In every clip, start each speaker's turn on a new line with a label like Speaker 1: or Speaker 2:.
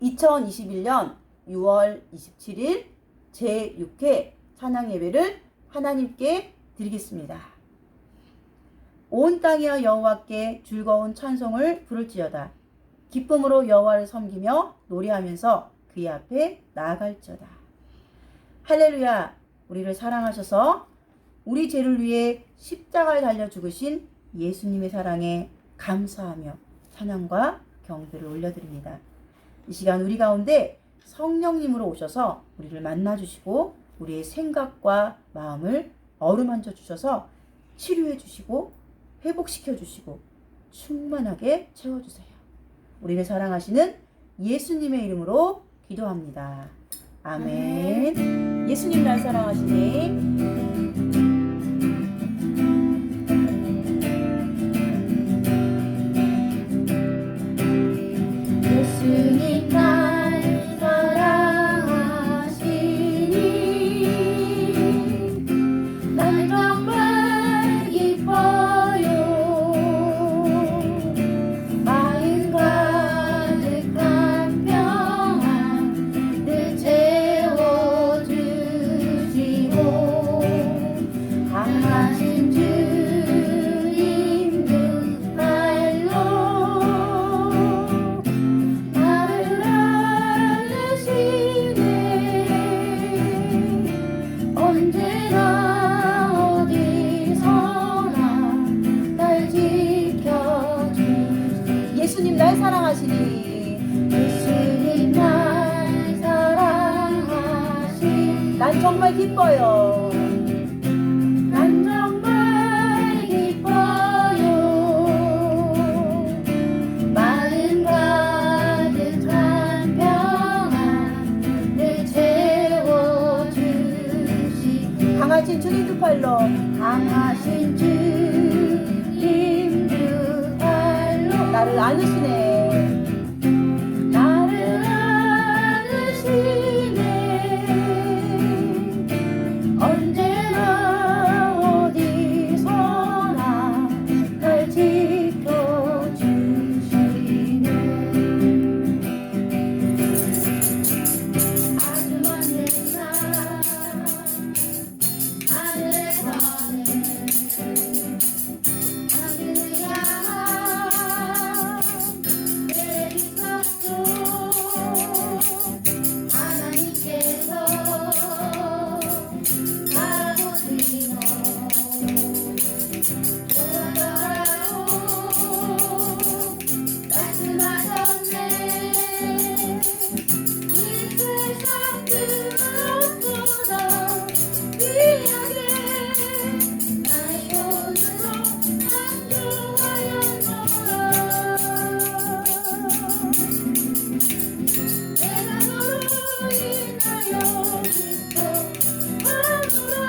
Speaker 1: 2021년 6월 27일 제6회 찬양 예배를 하나님께 드리겠습니다. 온 땅이여 여호와께 즐거운 찬송을 부를지어다. 기쁨으로 여호와를 섬기며 노래하면서 그의 앞에 나아갈지어다. 할렐루야. 우리를 사랑하셔서 우리 죄를 위해 십자가에 달려 죽으신 예수님의 사랑에 감사하며 찬양과 경배를 올려드립니다. 이 시간 우리 가운데 성령님으로 오셔서 우리를 만나주시고 우리의 생각과 마음을 어루만져 주셔서 치료해 주시고 회복시켜 주시고 충만하게 채워주세요. 우리를 사랑하시는 예수님의 이름으로 기도합니다. 아멘. 예수님 날 사랑하시네.
Speaker 2: 예수님 날 사랑하시니 난 정말 기뻐요. 마음 가득한 평안 늘 채워주시고 강하신 주님 두 팔로 나를 안으시네. 언제나 어디서나 날 지켜주시니
Speaker 1: 예수님 날 사랑하시니.
Speaker 2: 예수님 날 사랑하시니
Speaker 1: 난 정말 기뻐요.
Speaker 2: 난 정말 기뻐요. 마음 가득한 평안 늘 채워주시니
Speaker 1: 강하신 주님 두 팔로
Speaker 2: 강하신 주님 두 팔로
Speaker 1: 나를 안으시네.
Speaker 2: 나를 안으시네. 언제나 어디서나 날 지켜주시네. 아주 먼 날 하늘에서는 하늘을 향한 내리셨소. 하나님께서 바라보시며 돌아가라고 말씀하셨네. 이 세상 그 무엇보다 귀하게 나의 손으로 안주하였노라. 내가 너로 인하여 기뻐하노라.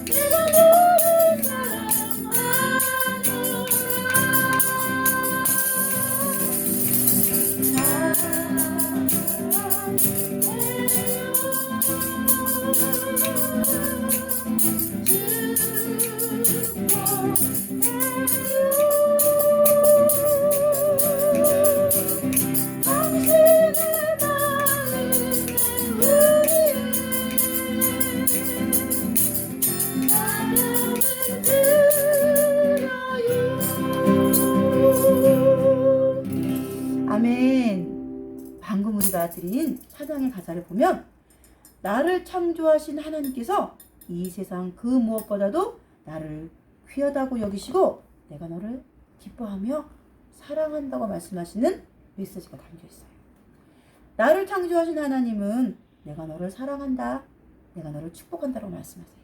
Speaker 2: 내가 너를
Speaker 1: 아멘. 방금 우리가 드린 찬양의 가사를 보면 나를 창조하신 하나님께서 이 세상 그 무엇보다도 나를 귀하다고 여기시고 내가 너를 기뻐하며 사랑한다고 말씀하시는 메시지가 담겨 있어요. 나를 창조하신 하나님은 내가 너를 사랑한다, 내가 너를 축복한다고 말씀하세요.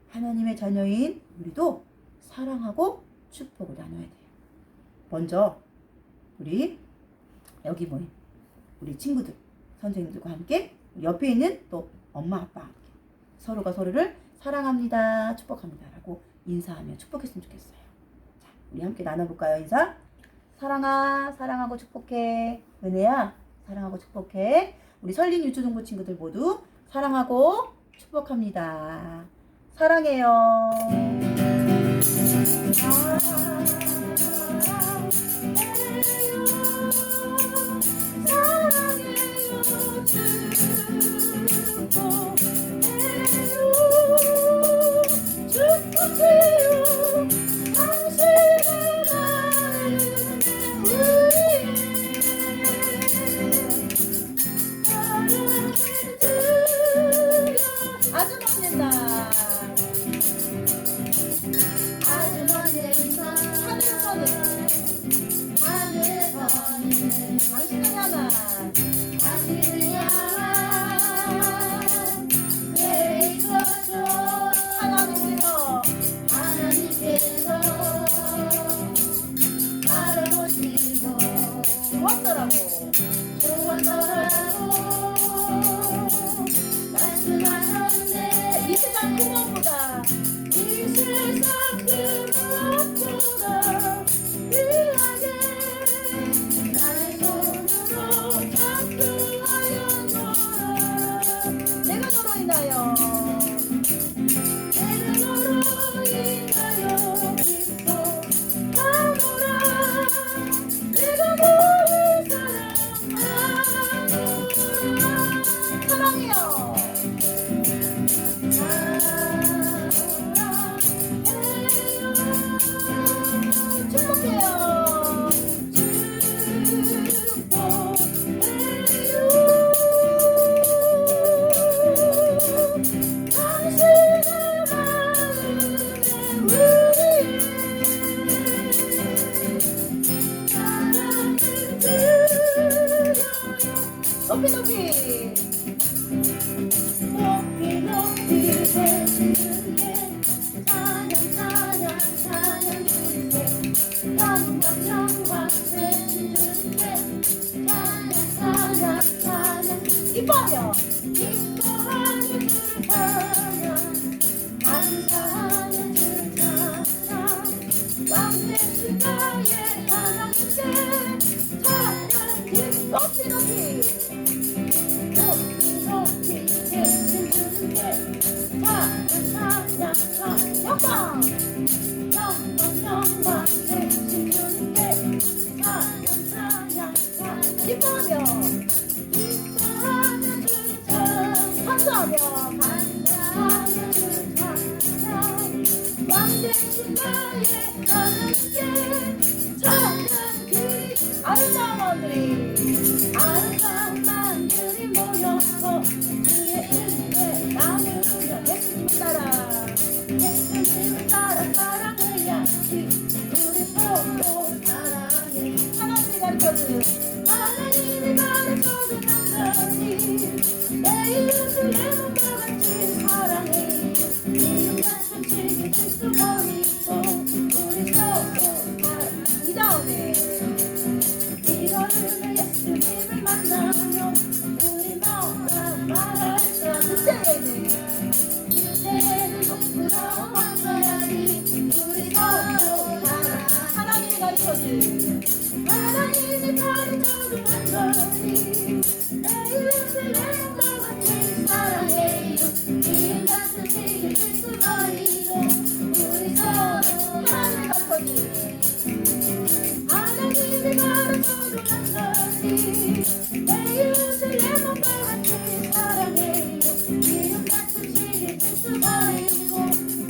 Speaker 1: 하나님의 자녀인 우리도 사랑하고 축복을 나눠야 돼요. 먼저 우리 여기 모인 우리 친구들, 선생님들과 함께 옆에 있는 또 엄마 아빠와 함께 서로가 서로를 사랑합니다, 축복합니다 라고 인사하며 축복했으면 좋겠어요. 자, 우리 함께 나눠볼까요? 인사. 사랑아, 사랑하고 축복해. 은혜야, 사랑하고 축복해. 우리 설린 유초등부 친구들 모두 사랑하고 축복합니다. 사랑해요.
Speaker 2: 사랑해요.
Speaker 1: 당신을 향한
Speaker 2: 당신을 향한 내 있어서
Speaker 1: 하나님께서
Speaker 2: 하나님께서 바라보시고
Speaker 1: 좋았더라고.
Speaker 2: 좋아서라고 말씀하셨네.
Speaker 1: 이 세상 그 무엇보다
Speaker 2: 이 세상 그 무엇보다 귀하게 나의 손으로 잡수하였노라.
Speaker 1: 내가 너로 인하여
Speaker 2: 내가 너로 인하여 기뻐하노라. 내가 너를 사랑하노라.
Speaker 1: 사랑해요. 축복해요. 높이 높이
Speaker 2: 높이 높이 되신 주께 찬양 주세. 영광 되신 주께 찬양
Speaker 1: 기뻐하며
Speaker 2: 기뻐하는 주를 찬양 감사하는 주를 찬양 왕 되신 나의 하나님께 찬양
Speaker 1: 높이 높이
Speaker 2: 높이 되신 주께 찬양
Speaker 1: 영광
Speaker 2: 영광 되신 주께 찬양
Speaker 1: 기뻐하며
Speaker 2: 기뻐하는 주를 찬양
Speaker 1: 감사하며
Speaker 2: 감사하는 주를 찬양 왕 되신 나의 하나님께 찬양
Speaker 1: 아름다운 마음들이
Speaker 2: 아름다운 마음들이 모여서 주의 이름에 나누며
Speaker 1: 예수님을 따라
Speaker 2: 예수님을 따라 사랑해야지. 우리 서로 사랑해.
Speaker 1: 하나님이 가르쳐준
Speaker 2: 하나님이 가르쳐준 한 가지 내 이웃을 내 몸과 같이 사랑해. 이웃 같은 즐기 들쑤버리고 우리 서로 사랑해.
Speaker 1: 이 다음에
Speaker 2: 이거를 예수님을 만나며 우리 뭐라 말할까.
Speaker 1: 그때에는
Speaker 2: 그때는 부끄러워져야지. 우리 서로 사랑해.
Speaker 1: 하나님이 가르쳐준
Speaker 2: 하나님이 가르쳐준 한 가지 내 이웃을 내 몸과 같이 사랑해요. 이웃 같은 지길 들쑤버리고 우리 서로
Speaker 1: 하나님이 가르쳐준
Speaker 2: 하나님이 가르쳐준 한 가지 내 이웃을 내 몸과 같이 사랑해요. 이웃 같은 지길 들쑤버리고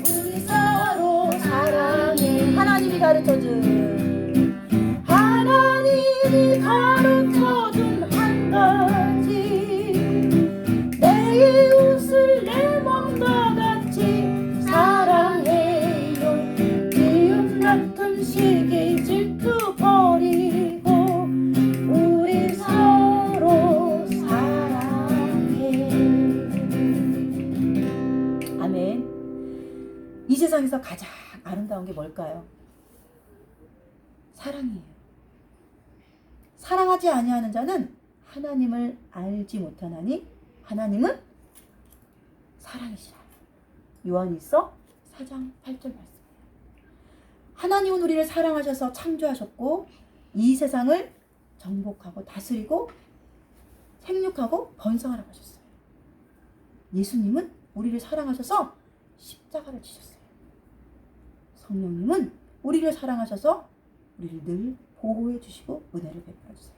Speaker 2: 우리 서로 사랑해.
Speaker 1: 하나님이 가르쳐준
Speaker 2: 하나님이 가르쳐준 한 가지 내 이웃을 내 몸과 같이 사랑해요. 이웃 같은 시기 질투 버리고 우리 서로 사랑해.
Speaker 1: 아멘. 이 세상에서 가장 아름다운 게 뭘까요? 사랑이에요. 사랑하지 아니하는 자는 하나님을 알지 못하나니 하나님은 사랑이시라. 요한일서 4장 8절 말씀이에요. 하나님은 우리를 사랑하셔서 창조하셨고 이 세상을 정복하고 다스리고 생육하고 번성하라고 하셨어요. 예수님은 우리를 사랑하셔서 십자가를 지셨어요. 성령님은 우리를 사랑하셔서 우리를 늘 보호해 주시고 은혜를 베풀어 주세요.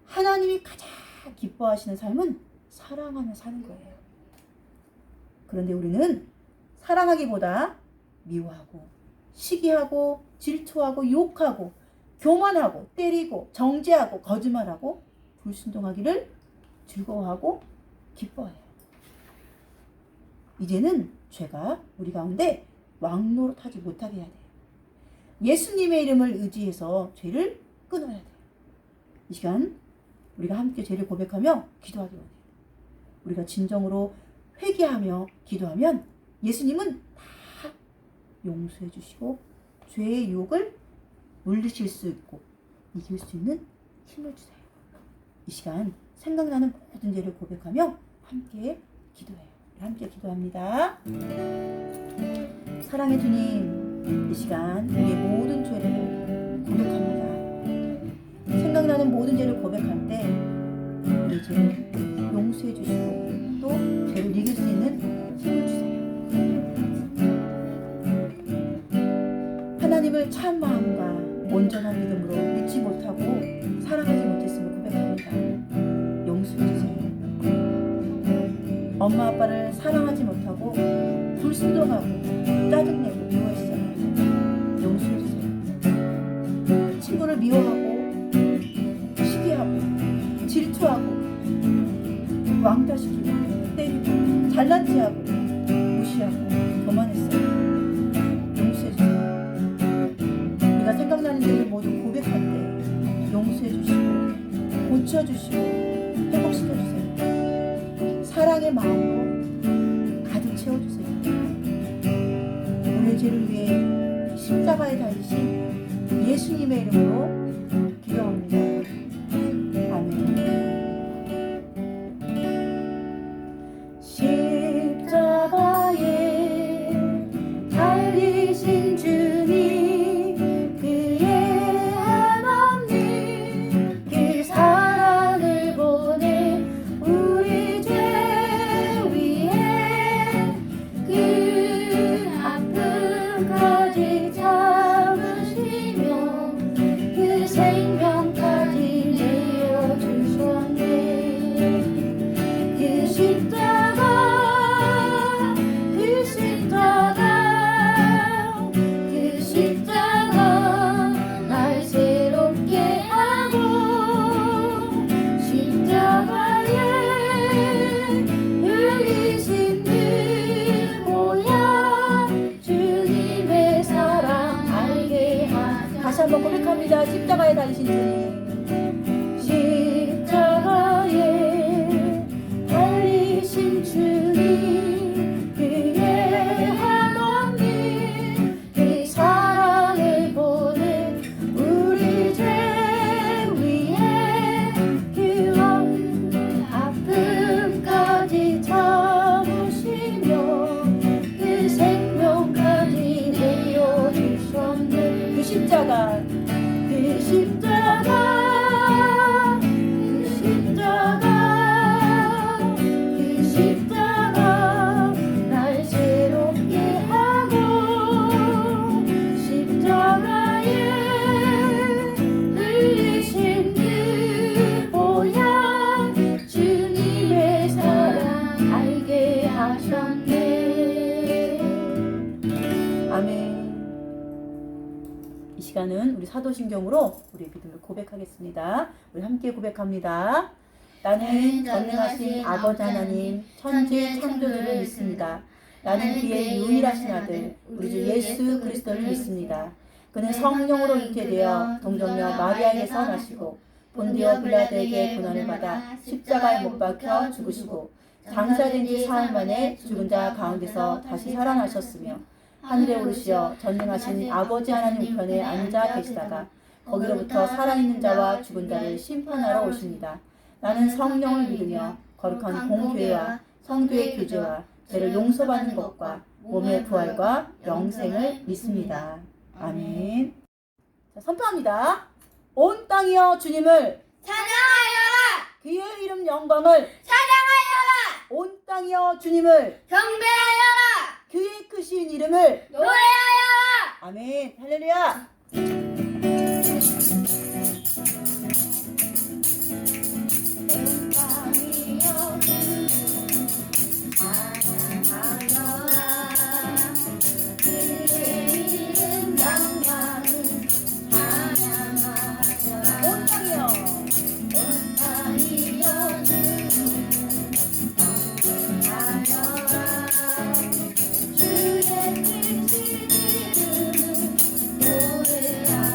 Speaker 1: 하나님이 가장 기뻐하시는 삶은 사랑하며 사는 거예요. 그런데 우리는 사랑하기보다 미워하고 시기하고 질투하고 욕하고 교만하고 때리고 정죄하고 거짓말하고 불순종하기를 즐거워하고 기뻐해요. 이제는 죄가 우리 가운데 왕노릇하지 못하게 해야 돼요. 예수님의 이름을 의지해서 죄를 끊어야 돼요. 이 시간 우리가 함께 죄를 고백하며 기도하기 원해요. 우리가 진정으로 회개하며 기도하면 예수님은 다 용서해 주시고 죄의 유혹을 물리칠 수 있고 이길 수 있는 힘을 주세요. 이 시간 생각나는 모든 죄를 고백하며 함께 기도해요. 함께 기도합니다. 사랑의 주님, 이 시간 우리의 모든 죄를 고백합니다. 생각나는 모든 죄를 고백할 때 우리 죄를 용서해 주시고 또 죄를 이길 수 있는 힘을 주세요. 하나님을 참 마음과 온전한 믿음으로 믿지 못하고 사랑하지 못했음을 고백합니다. 용서해 주세요. 엄마 아빠를 사랑하지 못하고 불순종하고 짜증내고 미워했어요. 용서해 주세요. 친구를 미워하고 시기하고 질투하고 왕따시키고 때리고 잘난 체하고 무시하고 교만했어요. 용서해 주세요. 우리가 생각나는 일을 모두 고백할 때 용서해 주시고 고쳐주시고 회복시켜 주세요. 사랑의 마음으로 가득 채워주세요. 우리의 죄를 위해 십자가에 달리신 예수님의 이름으로 기도합니다. 아멘.
Speaker 2: 십자가에 달리신 주님, 그의 하나님, 그 사랑을 보내 우리 죄 위에 그 아픔까지 참으시며 그 생명까지 내어주셨네. 그 십자가 날 새롭게 하고 십자가에 흘리신 그 보혈 주님의 사랑 알게 하자.
Speaker 1: 다시 한번 고백합니다. 십자가에 달리신 주님.
Speaker 2: 십자가에 달리신 주님, 그의 하나님, 그 사랑을 보내 우리 죄 위에 그 아픔까지 참으시며 그 생명까지 내어주셨네.
Speaker 1: 그 십자가
Speaker 2: 그 십자가 날 새롭게 하고 십자가에 흘리신 그 보혈 주님의 사랑 알게 하셨네.
Speaker 1: 아멘. 이 시간은 우리 사도신경으로 우리의 믿음을 고백하겠습니다. 우리 함께 고백합니다. 나는 전능하신 아버지 하나님 천지의 창조주를 믿습니다. 나는 그의 유일하신 아들 우리 주 예수 그리스도를 믿습니다. 그는 성령으로 잉태되어 동정녀 마리아에게서 나시고 본디오 빌라도에게 고난을 받아 십자가에 못 박혀 죽으시고 장사된 지 사흘 만에 죽은 자 가운데서 다시 살아나셨으며 하늘에 오르시어 전능하신 아버지 하나님 우편에 앉아 계시다가 거기로부터 살아있는 자와 죽은 자를 심판하러 오십니다. 나는 성령을 믿으며 거룩한 공교회와 성도의 교제와 죄를 용서받는 것과 몸의 부활과 영생을 믿습니다. 아멘. 자, 선포합니다. 온 땅이여 주님을
Speaker 2: 찬양하여라!
Speaker 1: 그의 이름 영광을
Speaker 2: 찬양하여라!
Speaker 1: 온 땅이여 주님을
Speaker 2: 경배하여라!
Speaker 1: 그의 크신 이름을
Speaker 2: 노래하여라!
Speaker 1: 아멘. 할렐루야.
Speaker 2: 주의 크신 이름을 노래하여라.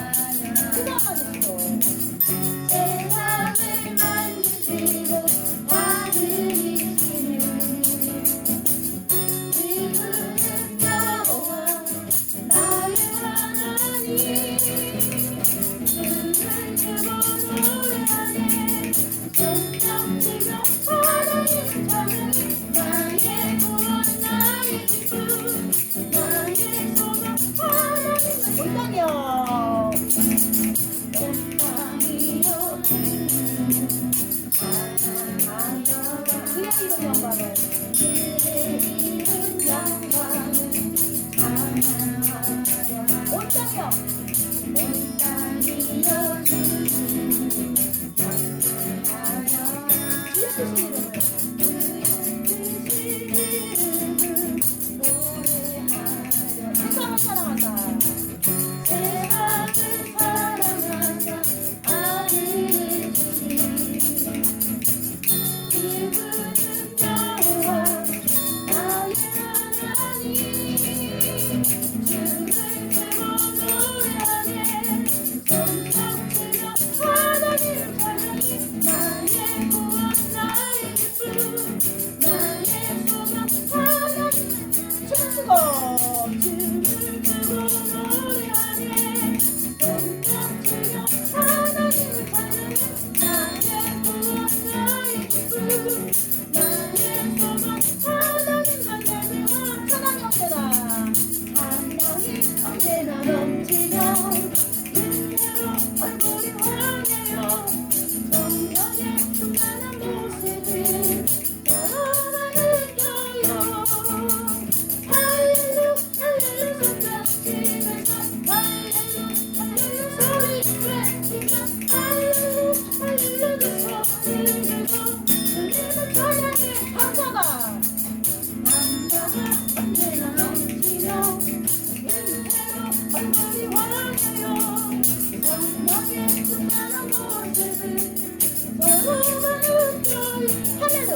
Speaker 1: 서로가 느껴요. 할렐루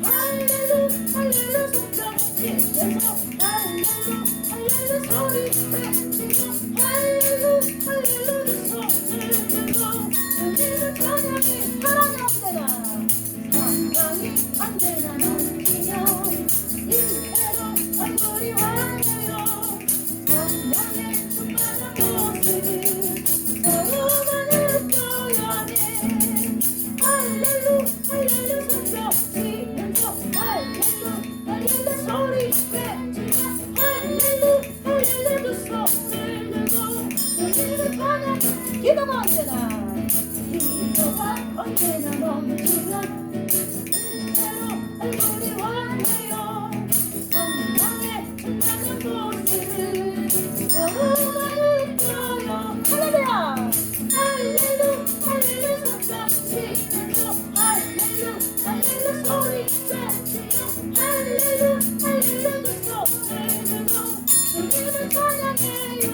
Speaker 1: 할렐루 할렐루 손뼉치면서 할렐루 할렐루 소리 외치며 할렐루 할렐루 두 손을 들고 우리는 찬양해. 사랑이 언제나 넘치며 이대로 얼굴이 환해요. 성령의 충만한 모습을 서로가 느껴야 해. 할렐루 할렐루 손뼉치면서 할렐루 할렐루 소리 외치며 할렐루 할렐루 두 손을 들고 우리는 찬양해. 기도가 언제나 넘치며 얼굴이 환해요. 성령의 충만한 모습을 서로가 느껴요. 할렐루야 할렐루 할렐루 손뼉치면서 할렐루 할렐루 소리 외치며 할렐루 할렐루 두 손을 들고 주님을 찬양해요.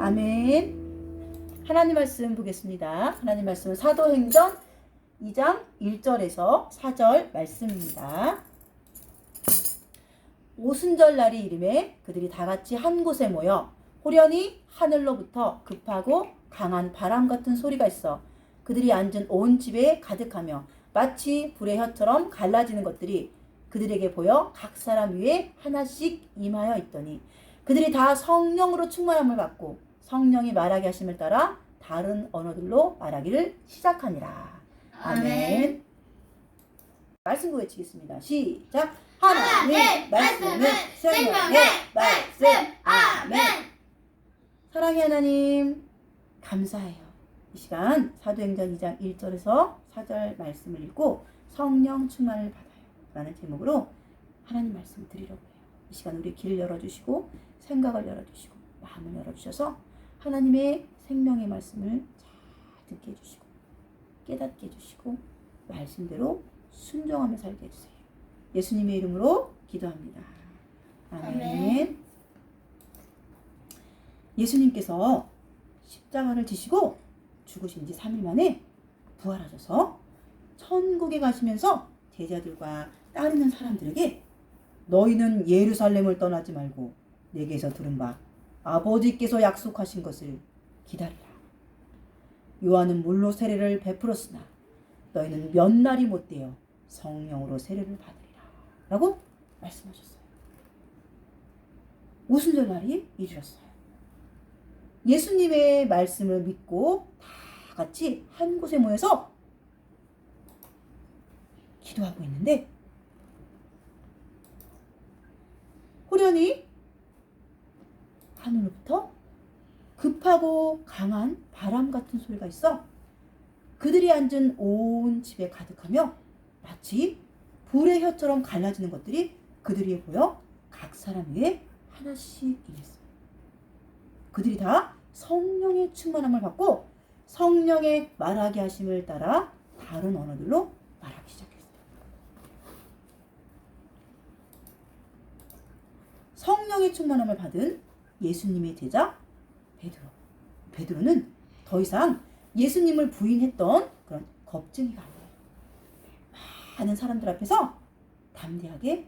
Speaker 1: 아멘. 하나님 말씀 보겠습니다. 하나님 말씀은 사도행전 2장 1절에서 4절 말씀입니다. 오순절 날이 이름에 그들이 다 같이 한 곳에 모여 호련히 하늘로부터 급하고 강한 바람 같은 소리가 있어 그들이 앉은 온 집에 가득하며 마치 불의 혀처럼 갈라지는 것들이 그들에게 보여 각 사람 위에 하나씩 임하여 있더니 그들이 다 성령으로 충만함을 받고 성령이 말하게 하심을 따라 다른 언어들로 말하기를 시작하니라. 아멘. 말씀 외치겠습니다. 시작. 하나님 말씀은 생명의 말씀. 아멘. 사랑의 하나님 감사해요. 이 시간 사도행전 2장 1절에서 4절 말씀을 읽고 성령 충만을 받아요 라는 제목으로 하나님 말씀을 드리려고 해요. 이 시간 우리 길을 열어주시고 생각을 열어주시고 마음을 열어주셔서 하나님의 생명의 말씀을 잘 듣게 해주시고 깨닫게 해주시고 말씀대로 순종하며 살게 해주세요. 예수님의 이름으로 기도합니다. 아멘. 예수님께서 십자가를 지시고 죽으신 지 3일 만에 부활하셔서 천국에 가시면서 제자들과 따르는 사람들에게 너희는 예루살렘을 떠나지 말고 내게서 들은 바 아버지께서 약속하신 것을 기다리라. 요한은 물로 세례를 베풀었으나 너희는 몇 날이 못되어 성령으로 세례를 받으리라 라고 말씀하셨어요. 오순절 날이 이르렀어요. 예수님의 말씀을 믿고 다 같이 한 곳에 모여서 기도하고 있는데 호련히 하늘로부터 급하고 강한 바람 같은 소리가 있어 그들이 앉은 온 집에 가득하며 마치 불의 혀처럼 갈라지는 것들이 그들이 보여 각 사람 위에 하나씩 임했어요. 그들이 다 성령의 충만함을 받고 성령의 말하게 하심을 따라 다른 언어들로 말하기 시작했어요. 성령의 충만함을 받은 예수님의 제자 베드로. 베드로는 더 이상 예수님을 부인했던 그런 겁쟁이가 아니에요. 많은 사람들 앞에서 담대하게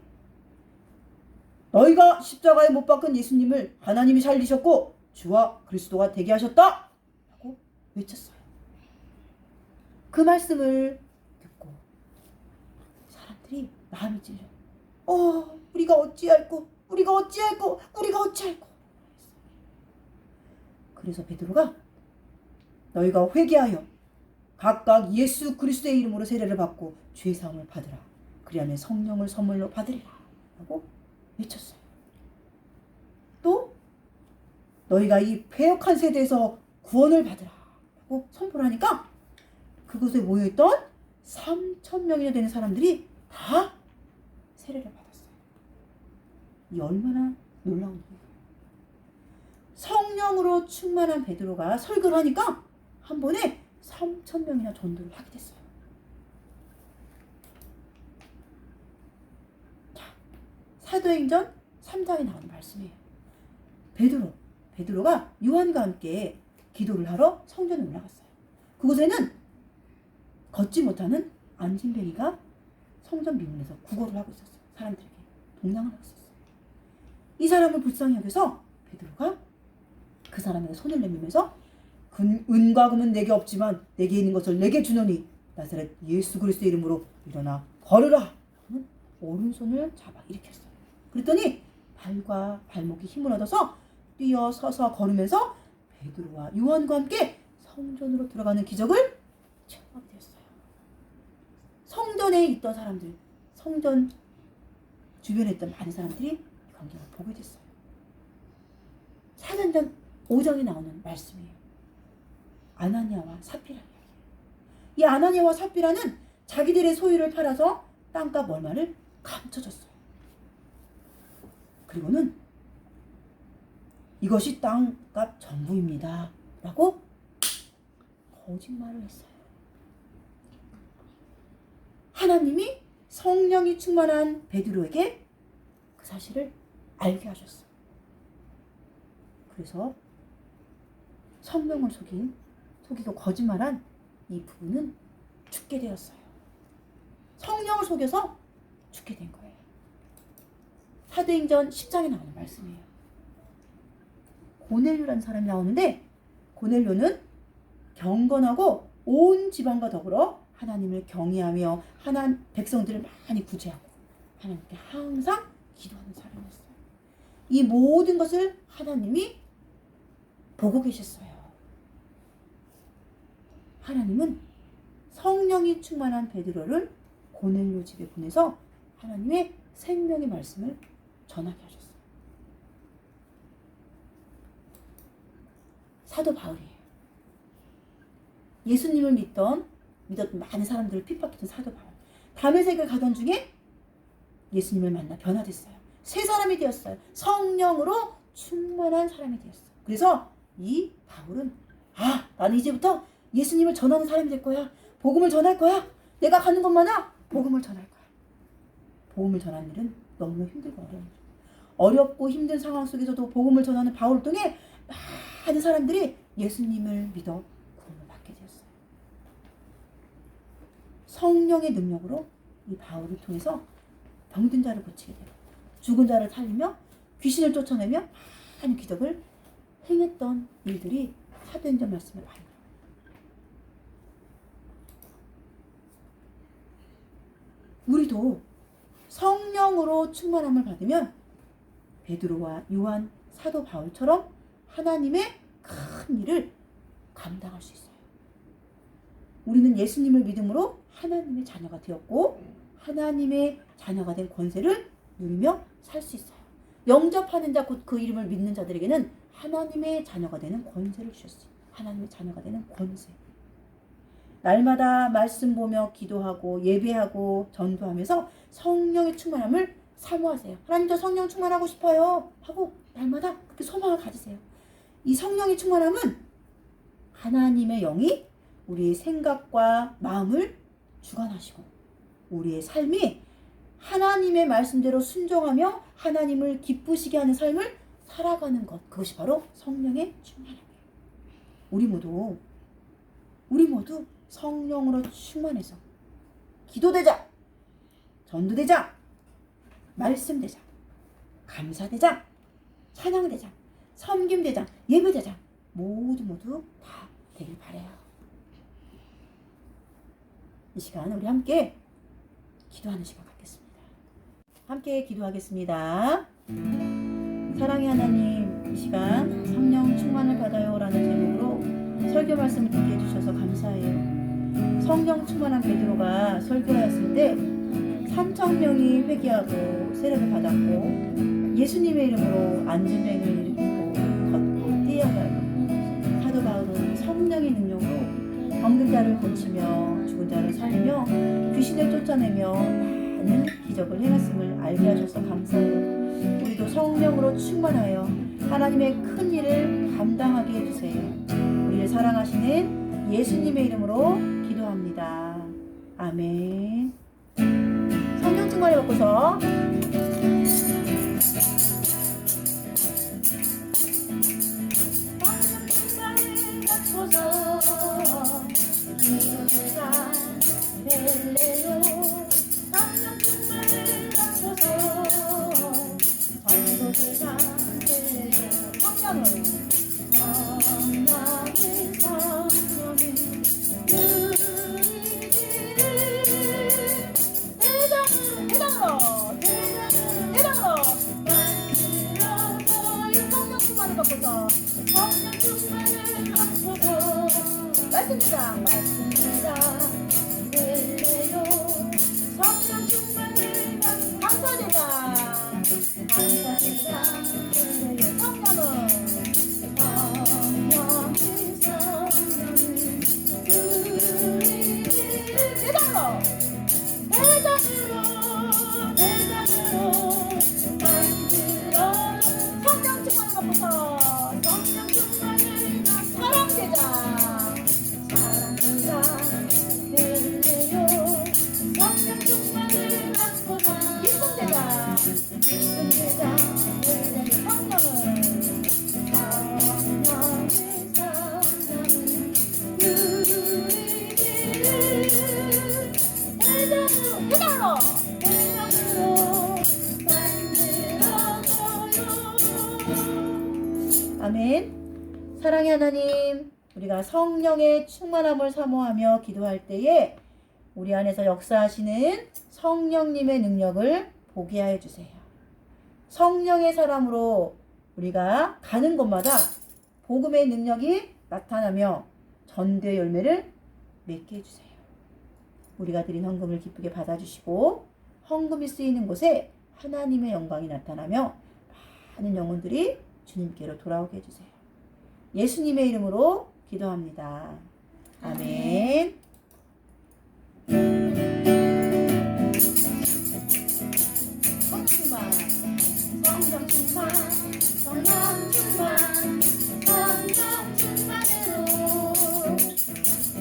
Speaker 1: 너희가 십자가에 못 박은 예수님을 하나님이 살리셨고 주와 그리스도가 되게 하셨다 라고 외쳤어요. 그 말씀을 듣고 사람들이 마음이 찔려 우리가 어찌할꼬 그래서 베드로가 너희가 회개하여 각각 예수 그리스도의 이름으로 세례를 받고 죄 사함을 받으라. 그리하면 성령을 선물로 받으리라 라고 외쳤어요. 또 너희가 이 패역한 세대에서 구원을 받으라 라고 선포를 하니까 그곳에 모여있던 3,000명이나 되는 사람들이 다 세례를 받았어요. 이 얼마나 놀라운 일이에요. 성령으로 충만한 베드로가 설교를 하니까 한 번에 3,000명이나 전도를 하게 됐어요. 자, 사도행전 3장에 나오는 말씀이에요. 베드로가 요한과 함께 기도를 하러 성전에 올라갔어요. 그곳에는 걷지 못하는 안진뱅이가 성전 미문에서 구걸을 하고 있었어요. 사람들에게 동냥을 하고 있었어요. 이 사람을 불쌍히 여겨서 베드로가 그 사람에게 손을 내밀면서 은과 금은 내게 없지만 내게 있는 것을 내게 주노니 나사렛 예수 그리스도의 이름으로 일어나 걸으라 하는 오른손을 잡아 일으켰어요. 그랬더니 발과 발목이 힘을 얻어서 뛰어 서서 걸으면서 베드로와 요한과 함께 성전으로 들어가는 기적을 체험하게 되었어요. 성전에 있던 사람들, 성전 주변에 있던 많은 사람들이 이 광경을 보게 됐어요. 사도행전 5장에 나오는 말씀이에요. 아나니아와 삽비라 이야기. 이 아나니아와 삽비라는 자기들의 소유를 팔아서 땅값 얼마를 감춰줬어요. 그리고는 이것이 땅값 전부입니다 라고 거짓말을 했어요. 하나님이 성령이 충만한 베드로에게 그 사실을 알게 하셨어요. 그래서 성령을 속이고 거짓말한 이 부부는 죽게 되었어요. 성령을 속여서 죽게 된 거예요. 사도행전 10장에 나오는 말씀이에요. 고넬료라는 사람이 나오는데 고넬료는 경건하고 온 지방과 더불어 하나님을 경외하며 백성들을 많이 구제하고 하나님께 항상 기도하는 사람이었어요. 이 모든 것을 하나님이 보고 계셨어요. 하나님은 성령이 충만한 베드로를 고넬료 집에 보내서 하나님의 생명의 말씀을 전하게 하셨어요. 사도 바울이에요. 예수님을 믿던 많은 사람들을 핍박했던 사도 바울. 다메섹을 가던 중에 예수님을 만나 변화됐어요. 새 사람이 되었어요. 성령으로 충만한 사람이 되었어요. 그래서 이 바울은 나는 이제부터 예수님을 전하는 사람이 될 거야. 복음을 전할 거야. 내가 가는 곳마다 복음을 전할 거야. 복음을 전하는 일은 너무 힘들고 어려운 일. 어렵고 힘든 상황 속에서도 복음을 전하는 바울을 통해 많은 사람들이 예수님을 믿어 구원을 받게 되었어요. 성령의 능력으로 이 바울을 통해서 병든 자를 고치게 되고 죽은 자를 살리며 귀신을 쫓아내며 많은 기적을 행했던 일들이 사도행전 말씀에 많이 나와요. 우리도 성령으로 충만함을 받으면 베드로와 요한, 사도 바울처럼 하나님의 큰 일을 감당할 수 있어요. 우리는 예수님을 믿음으로 하나님의 자녀가 되었고 하나님의 자녀가 된 권세를 누리며 살 수 있어요. 영접하는 자, 곧 그 이름을 믿는 자들에게는 하나님의 자녀가 되는 권세를 주셨어요. 하나님의 자녀가 되는 권세. 날마다 말씀 보며 기도하고 예배하고 전도하면서 성령의 충만함을 사모하세요. 하나님, 저 성령 충만하고 싶어요 하고 날마다 그렇게 소망을 가지세요. 이 성령의 충만함은 하나님의 영이 우리의 생각과 마음을 주관하시고 우리의 삶이 하나님의 말씀대로 순종하며 하나님을 기쁘시게 하는 삶을 살아가는 것, 그것이 바로 성령의 충만함이에요. 우리 모두 성령으로 충만해서 기도대장, 전도대장, 말씀대장, 감사대장, 찬양대장, 섬김대장, 예배대장 모두 다 되길 바라요. 이 시간 우리 함께 기도하는 시간 갖겠습니다. 함께 기도하겠습니다. 사랑의 하나님, 이 시간 성령 충만을 받아요 라는 제목으로 설교 말씀을 듣게 해주셔서 감사해요. 성령 충만한 베드로가 설교하였을 때 3,000명이 회개하고 세례를 받았고 예수님의 이름으로 안진뱅이를 일으키고 걷고 뛰어가고 사도 바울은 성령의 능력으로 병든 자를 고치며 죽은 자를 살리며 귀신을 쫓아내며 많은 기적을 행했음을 알게 하셔서 감사해요. 우리도 성령으로 충만하여 하나님의 큰 일을 감당하게 해주세요. 우리를 사랑하시는 예수님의 이름으로 기도합니다. 아멘. 성령 충만을 받고서 성령 충만을 받고서 말씀대장 될래요. 성령 충만을 감사대장 될래요. 성령은 대장으로 만들어 성령 충만을 받고서 성령 충만을 사랑대장 될래요. 성령 충만을 받고서 기쁨대장 될래요. 성령은 아멘. 사랑의 하나님, 우리가 성령의 충만함을 사모하며 기도할 때에 우리 안에서 역사하시는 성령님의 능력을 보게 하여 주세요. 성령의 사람으로 우리가 가는 곳마다 복음의 능력이 나타나며 전도의 열매를 맺게 해주세요. 우리가 드린 헌금을 기쁘게 받아주시고 헌금이 쓰이는 곳에 하나님의 영광이 나타나며 많은 영혼들이 주님께로 돌아오게 해주세요. 예수님의 이름으로 기도합니다. 아멘. 성충만, 성령 충만, 성령 충만, 성령 충만으로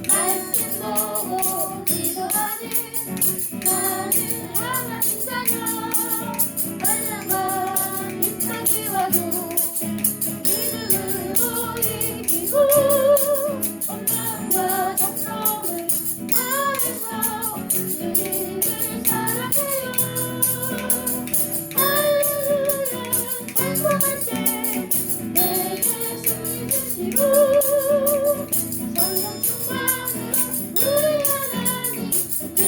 Speaker 1: 말씀 보고 기도하는 나는 하나님 자녀. 얼른 입까지 와도 믿음으로 이기고 엄마와 정성을 다해서 주님을 사랑해요. 할렐루야 찬송할 때 내게 승리 주시고 성령 충만으로 우리 하나님 뜻을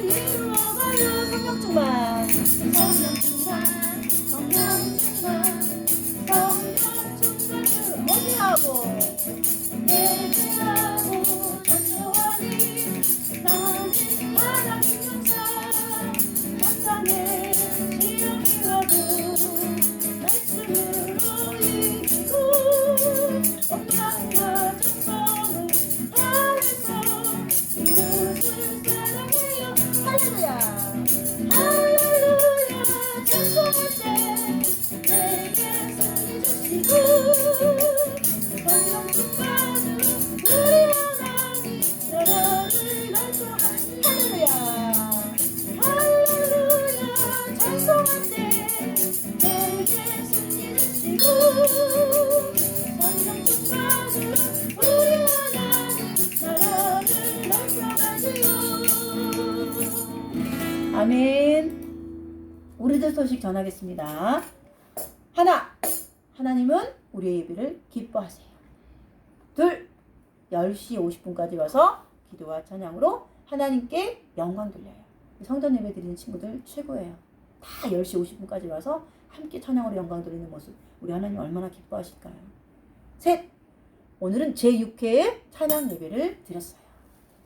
Speaker 1: 이루어가요. 성령 충만, 성령 충만, 성령 충만, 성령 충만으로 어디하고 예배하고 전도하니 나는 하나님 영사 사탄의 시험이라도 말씀으로 이기고 엄마와 정성을 다해서 이웃을 사랑해요. 할렐루야 할렐루야 찬송할 때 내게 승리 주시고 성령 충만으로 우리 하나님 나라를 날조하니 할렐루야 할렐루야 찬송할 때 내게 승리 주시고 성령 충만으로 우리 하나님 나라를 날조하지요. 아멘. 우리들 소식 전하겠습니다. 하나, 하나님은 우리의 예배를 기뻐하세요. 둘, 10시 50분까지 와서 기도와 찬양으로 하나님께 영광 돌려요. 성전 예배 드리는 친구들 최고예요. 다 10시 50분까지 와서 함께 찬양으로 영광 돌리는 모습, 우리 하나님 얼마나 기뻐하실까요? 셋, 오늘은 제6회의 찬양 예배를 드렸어요.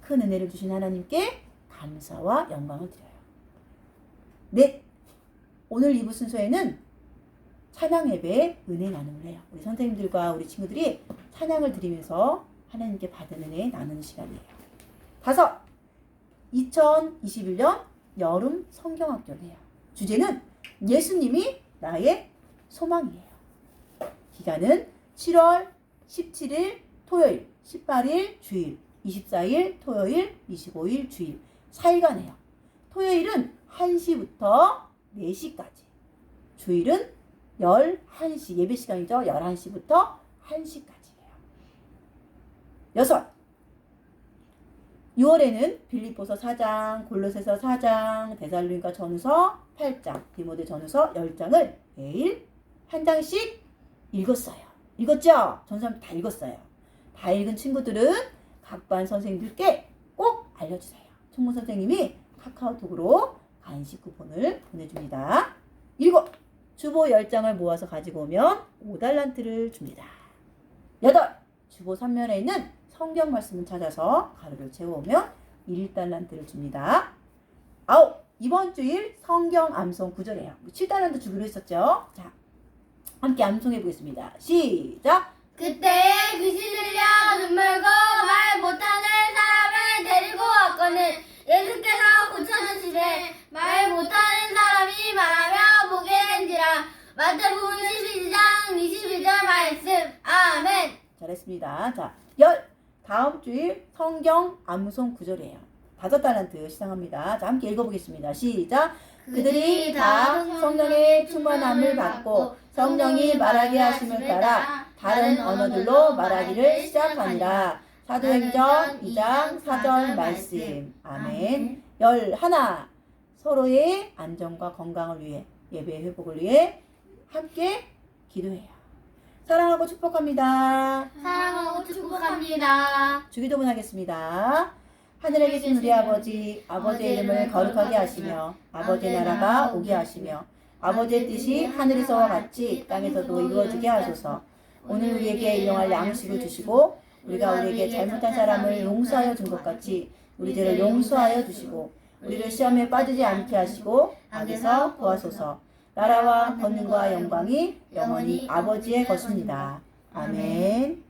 Speaker 1: 큰 은혜를 주신 하나님께 감사와 영광을 드려요. 넷, 오늘 2부 순서에는 찬양 예배의 은혜 나눔을 해요. 우리 선생님들과 우리 친구들이 찬양을 드리면서 하나님께 받은 은혜 나누는 시간이에요. 다섯, 2021년 여름 성경학교를 해요. 주제는 예수님이 나의 소망이에요. 기간은 7월 17일 토요일, 18일 주일, 24일 토요일, 25일 주일 4일간 해요. 토요일은 1시부터 4시까지, 주일은 11시, 예배 시간이죠. 11시부터 1시까지예요. 6, 6월에는 빌립보서 4장, 골로새서 4장, 데살로니가 전후서 8장, 디모데 전후서 10장을 매일 한 장씩 읽었어요. 읽었죠? 전사님 다 읽었어요. 다 읽은 친구들은 각 반 선생님들께 꼭 알려주세요. 총무 선생님이 카카오톡으로 간식 쿠폰을 보내줍니다. 7, 주보 10장을 모아서 가지고 오면 5달란트를 줍니다. 8, 주보 3면에 있는 성경 말씀을 찾아서 가루를 채워오면 1달란트를 줍니다. 9. 이번 주일 성경 암송 구절이에요. 7달란트 주기로 했었죠. 자, 함께 암송해 보겠습니다. 시작.
Speaker 2: 그때에 귀신 들려 눈물고 말 못하는 사람을 데리고 왔거늘 예수께서 고쳐주시되 말 못하는 사람이 말하며 보게 된지라. 마태복음 12장 22절 말씀. 아멘.
Speaker 1: 잘했습니다. 자, 다음 주일 성경 암송 구절이에요. 5달란트 시작합니다. 자, 함께 읽어보겠습니다. 시작. 그들이 다 성령의 충만함을 받고 성령이 말하게 하심을 따라 다른 언어들로 말하기를 시작하니라. 사도행전 2장 4절 말씀. 아멘. 11. 서로의 안전과 건강을 위해, 예배 회복을 위해 함께 기도해요. 사랑하고 축복합니다.
Speaker 2: 사랑하고 축복합니다.
Speaker 1: 주기도문 하겠습니다. 하늘에 계신 우리 아버지, 아버지의 이름을 거룩하게 하시며 아버지의 나라가 오게 하시며 아버지의 뜻이 하늘에서와 같이 땅에서도 이루어지게 하소서. 오늘 우리에게 일용할 양식을 주시고 우리가 우리에게 잘못한 사람을 용서하여 준 것 같이 우리 죄를 용서하여 주시고 우리를 시험에 빠지지 않게 하시고 악에서 구하소서. 나라와 권능과 영광이 영원히 아버지의 것입니다. 아멘.